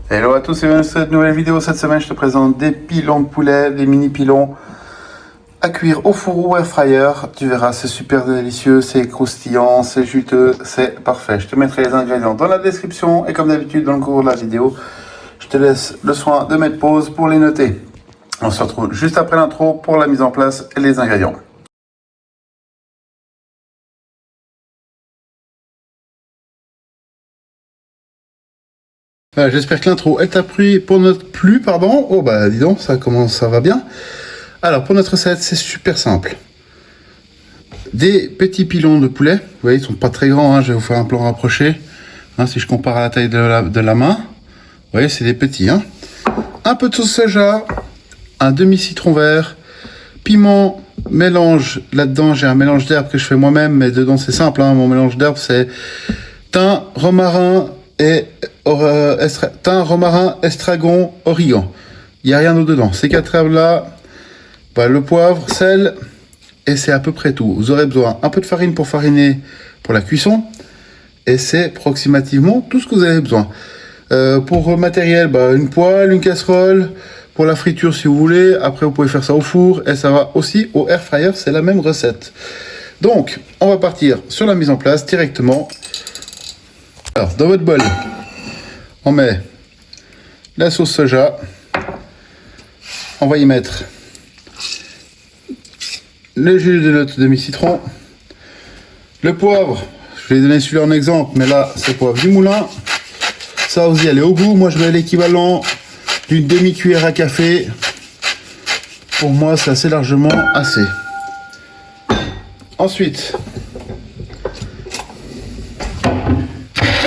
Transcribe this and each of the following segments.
Hello à tous et bienvenue sur cette nouvelle vidéo. Cette semaine, je te présente des pilons de poulet, des mini pilons à cuire au four ou air fryer. Tu verras, c'est super délicieux, c'est croustillant, c'est juteux, c'est parfait. Je te mettrai les ingrédients dans la description et comme d'habitude dans le cours de la vidéo, je te laisse le soin de mettre pause pour les noter. On se retrouve juste après l'intro pour la mise en place et les ingrédients. Voilà, j'espère que l'intro est appris pour notre pardon. Oh bah dis donc, ça va bien. Alors pour notre recette, c'est super simple. Des petits pilons de poulet, vous voyez, ils sont pas très grands, hein, je vais vous faire un plan rapproché. Hein, si je compare à la taille de la main, vous voyez, c'est des petits. Hein. Un peu de sauce soja, un demi-citron vert, piment, mélange. Là-dedans, j'ai un mélange d'herbes que je fais moi-même, mais dedans c'est simple. Hein, mon mélange d'herbes, c'est thym, romarin et thym, romarin, estragon, origan. Il n'y a rien d'autre dedans. Ces quatre herbes-là, bah, le poivre, sel, et c'est à peu près tout. Vous aurez besoin un peu de farine pour fariner pour la cuisson, et c'est approximativement tout ce que vous avez besoin. Pour le matériel, bah, une poêle, une casserole, pour la friture si vous voulez. Après, vous pouvez faire ça au four, et ça va aussi au air fryer, c'est la même recette. Donc, on va partir sur la mise en place directement. Alors, dans votre bol, on met la sauce soja. On va y mettre le jus de notre demi-citron, le poivre. Je vais donner celui-là en exemple, mais là, c'est le poivre du moulin. Ça, vous y allez au goût. Moi, je mets l'équivalent d'une demi-cuillère à café. Pour moi, c'est assez largement assez. Ensuite,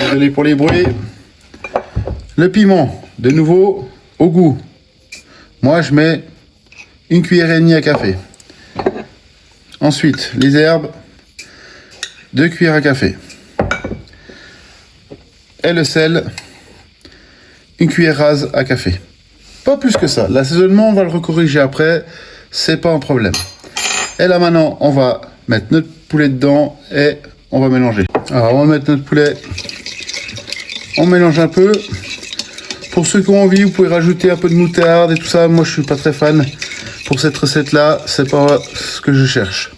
désolé pour les bruits, le piment, de nouveau, au goût. Moi, je mets une cuillère et demie à café. Ensuite, les herbes, 2 cuillères à café. Et le sel, une cuillère rase à café. Pas plus que ça. L'assaisonnement, on va le recorriger après, c'est pas un problème. Et là maintenant, on va mettre notre poulet dedans et on va mélanger. Alors, on va mettre notre poulet, on mélange un peu. Pour ceux qui ont envie, vous pouvez rajouter un peu de moutarde et tout ça. Moi, je suis pas très fan. Pour cette recette-là, c'est pas ce que je cherche.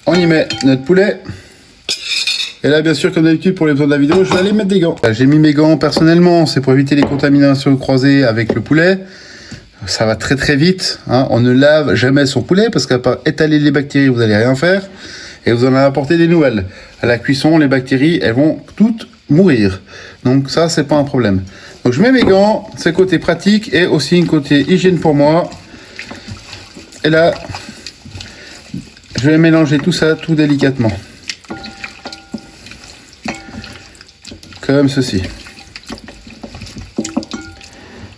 On y met notre poulet. Et là, bien sûr, comme d'habitude, pour les besoins de la vidéo, je vais aller mettre des gants. J'ai mis mes gants personnellement, c'est pour éviter les contaminations croisées avec le poulet. Ça va très très vite. Hein. On ne lave jamais son poulet parce qu'à part étaler les bactéries, vous n'allez rien faire. Et vous en allez apporter des nouvelles. À la cuisson, les bactéries, elles vont toutes mourir. Donc ça, c'est pas un problème. Donc je mets mes gants, c'est côté pratique et aussi une côté hygiène pour moi. Et là, je vais mélanger tout ça tout délicatement. Comme ceci.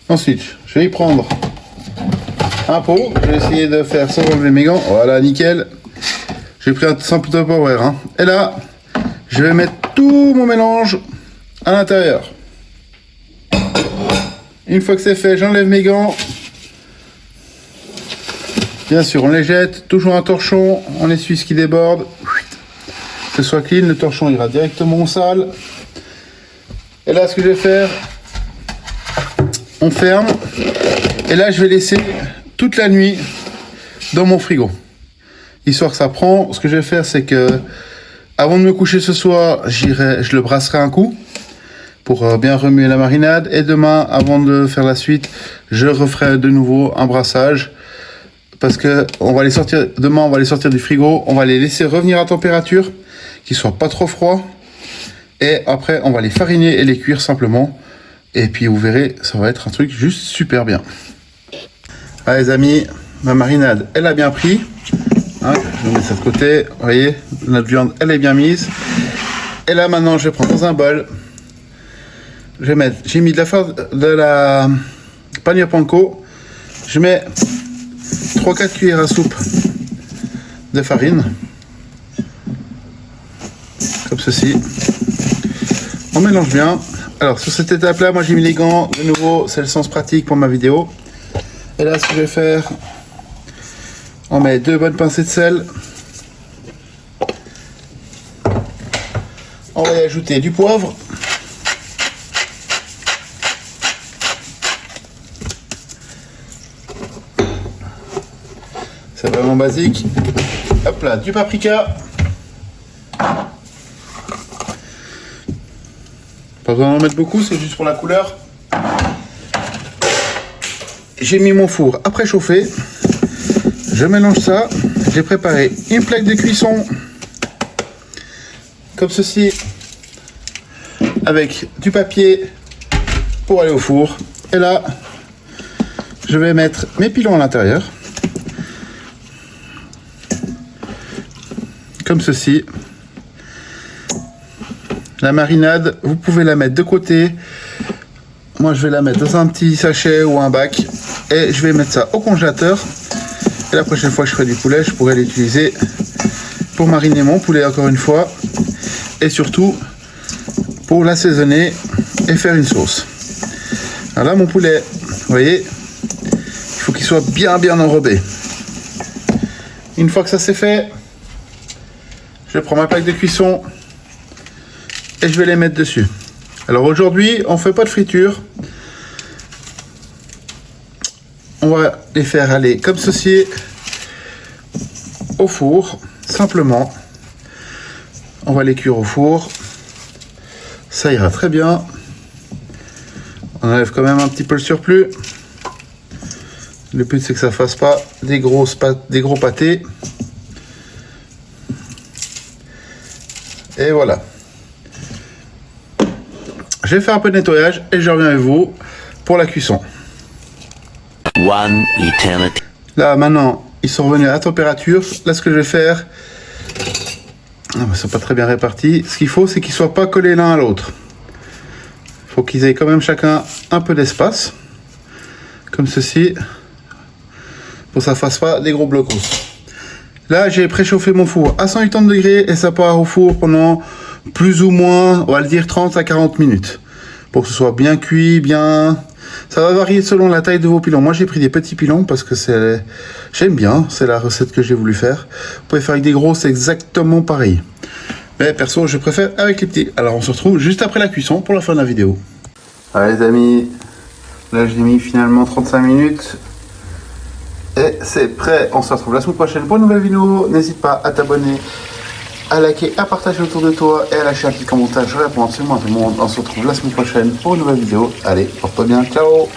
Ensuite, je vais y prendre un pot. Je vais essayer de faire sans enlever mes gants. Voilà, nickel. J'ai pris un simple Tupperware. Hein. Et là, je vais mettre tout mon mélange à l'intérieur. Une fois que c'est fait, j'enlève mes gants. Bien sûr, on les jette. Toujours un torchon. On essuie ce qui déborde. Que ce soit clean, le torchon ira directement au sale. Et là, ce que je vais faire, on ferme. Et là, je vais laisser toute la nuit dans mon frigo. Histoire que ça prend. Ce que je vais faire, c'est que avant de me coucher ce soir, je le brasserai un coup pour bien remuer la marinade. Et demain, avant de faire la suite, je referai de nouveau un brassage. Parce que demain, on va les sortir du frigo. On va les laisser revenir à température, qu'ils ne soient pas trop froids. Et après, on va les fariner et les cuire simplement. Et puis, vous verrez, ça va être un truc juste super bien. Allez, les amis, ma marinade, elle a bien pris. Hein, je vais mettre ça de côté. Vous voyez, notre viande, elle est bien mise. Et là, maintenant, je vais prendre dans un bol. J'ai mis de la panure panko. Je mets 3-4 cuillères à soupe de farine. Comme ceci. On mélange bien. Alors, sur cette étape-là, moi, j'ai mis les gants. De nouveau, c'est le sens pratique pour ma vidéo. Et là, ce que je vais faire, on met 2 bonnes pincées de sel. On va y ajouter du poivre. C'est vraiment basique. Hop là, du paprika. Pas besoin d'en mettre beaucoup, c'est juste pour la couleur. J'ai mis mon four à préchauffer. Je mélange ça. J'ai préparé une plaque de cuisson. Comme ceci. Avec du papier pour aller au four. Et là, je vais mettre mes pilons à l'intérieur. Comme ceci. La marinade, vous pouvez la mettre de côté. Moi, je vais la mettre dans un petit sachet ou un bac. Et je vais mettre ça au congélateur. Et la prochaine fois que je ferai du poulet, je pourrai l'utiliser pour mariner mon poulet encore une fois. Et surtout, pour l'assaisonner et faire une sauce. Alors là, mon poulet, vous voyez, il faut qu'il soit bien enrobé. Une fois que ça c'est fait, je prends ma plaque de cuisson et je vais les mettre dessus. Alors aujourd'hui, on ne fait pas de friture. On va les faire aller comme ceci au four, simplement. On va les cuire au four. Ça ira très bien. On enlève quand même un petit peu le surplus. Le but c'est que ça fasse pas des gros pâtés. Et voilà. Je vais faire un peu de nettoyage et je reviens avec vous pour la cuisson. One eternity. Là maintenant, ils sont revenus à température. Là ce que je vais faire, ils sont pas très bien répartis. Ce qu'il faut, c'est qu'ils soient pas collés l'un à l'autre. Il faut qu'ils aient quand même chacun un peu d'espace, comme ceci, pour que ça fasse pas des gros blocos. Là, j'ai préchauffé mon four à 180 degrés et ça part au four pendant plus ou moins, on va le dire 30 à 40 minutes, pour que ce soit bien cuit, bien. Ça va varier selon la taille de vos pilons. Moi, j'ai pris des petits pilons parce que j'aime bien, c'est la recette que j'ai voulu faire. Vous pouvez faire avec des gros, c'est exactement pareil. Mais perso, je préfère avec les petits. Alors, on se retrouve juste après la cuisson pour la fin de la vidéo. Allez les amis, là j'ai mis finalement 35 minutes. Et c'est prêt. On se retrouve la semaine prochaine pour une nouvelle vidéo. N'hésite pas à t'abonner, à liker, à partager autour de toi et à lâcher un petit commentaire. Je réponds absolument à tout le monde. On se retrouve la semaine prochaine pour une nouvelle vidéo. Allez, porte-toi bien. Ciao.